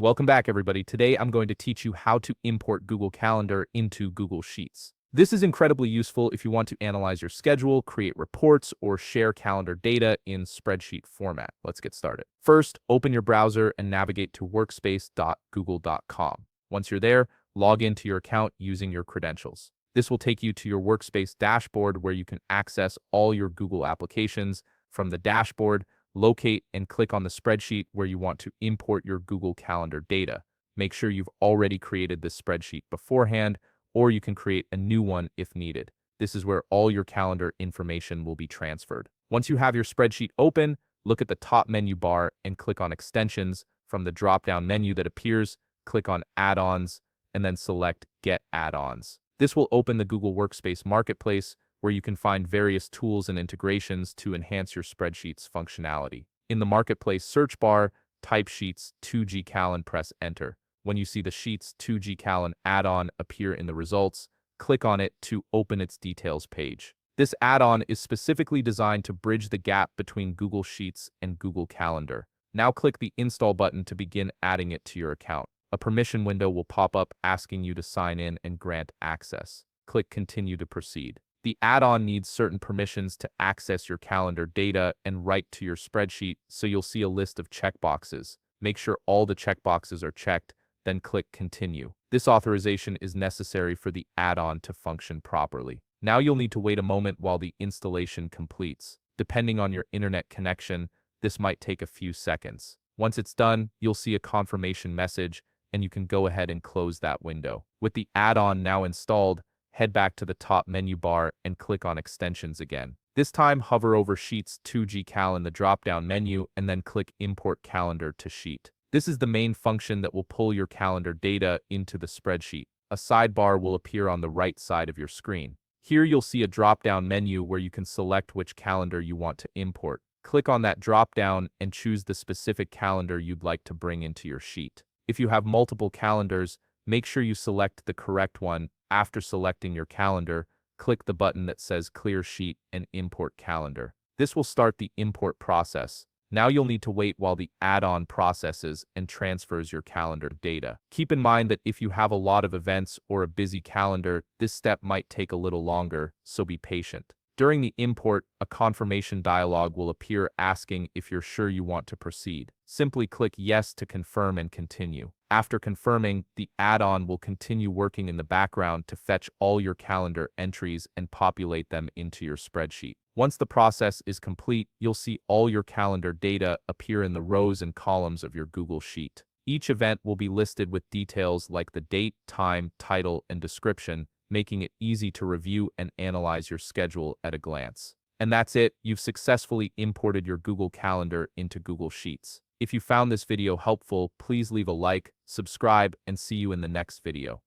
Welcome back, everybody. Today, I'm going to teach you how to import Google Calendar into Google Sheets. This is incredibly useful if you want to analyze your schedule, create reports, or share calendar data in spreadsheet format. Let's get started. First, open your browser and navigate to workspace.google.com. Once you're there, log into your account using your credentials. This will take you to your Workspace dashboard where you can access all your Google applications. From the dashboard, locate and click on the spreadsheet where you want to import your Google Calendar data. Make sure you've already created this spreadsheet beforehand, or you can create a new one if needed. This is where all your calendar information will be transferred. Once you have your spreadsheet open, look at the top menu bar and click on Extensions. From the drop-down menu that appears, click on Add-ons and then select Get Add-ons. This will open the Google Workspace Marketplace, where you can find various tools and integrations to enhance your spreadsheet's functionality. In the Marketplace search bar, type Sheets 2G Calendar, press Enter. When you see the Sheets 2G Calendar add-on appear in the results, click on it to open its details page. This add-on is specifically designed to bridge the gap between Google Sheets and Google Calendar. Now click the Install button to begin adding it to your account. A permission window will pop up asking you to sign in and grant access. Click Continue to proceed. The add-on needs certain permissions to access your calendar data and write to your spreadsheet, so you'll see a list of checkboxes. Make sure all the checkboxes are checked, then click Continue. This authorization is necessary for the add-on to function properly. Now you'll need to wait a moment while the installation completes. Depending on your internet connection, this might take a few seconds. Once it's done, you'll see a confirmation message, and you can go ahead and close that window. With the add-on now installed, head back to the top menu bar and click on Extensions again. This time, hover over Sheets 2G Cal in the drop-down menu and then click Import Calendar to Sheet. This is the main function that will pull your calendar data into the spreadsheet. A sidebar will appear on the right side of your screen. Here you'll see a drop-down menu where you can select which calendar you want to import. Click on that drop-down and choose the specific calendar you'd like to bring into your sheet. If you have multiple calendars, make sure you select the correct one. After selecting your calendar, click the button that says Clear Sheet and Import Calendar. This will start the import process. Now you'll need to wait while the add-on processes and transfers your calendar data. Keep in mind that if you have a lot of events or a busy calendar, this step might take a little longer, so be patient. During the import, a confirmation dialog will appear asking if you're sure you want to proceed. Simply click Yes to confirm and continue. After confirming, the add-on will continue working in the background to fetch all your calendar entries and populate them into your spreadsheet. Once the process is complete, you'll see all your calendar data appear in the rows and columns of your Google Sheet. Each event will be listed with details like the date, time, title, and description, making it easy to review and analyze your schedule at a glance. And that's it, you've successfully imported your Google Calendar into Google Sheets. If you found this video helpful, please leave a like, subscribe, and see you in the next video.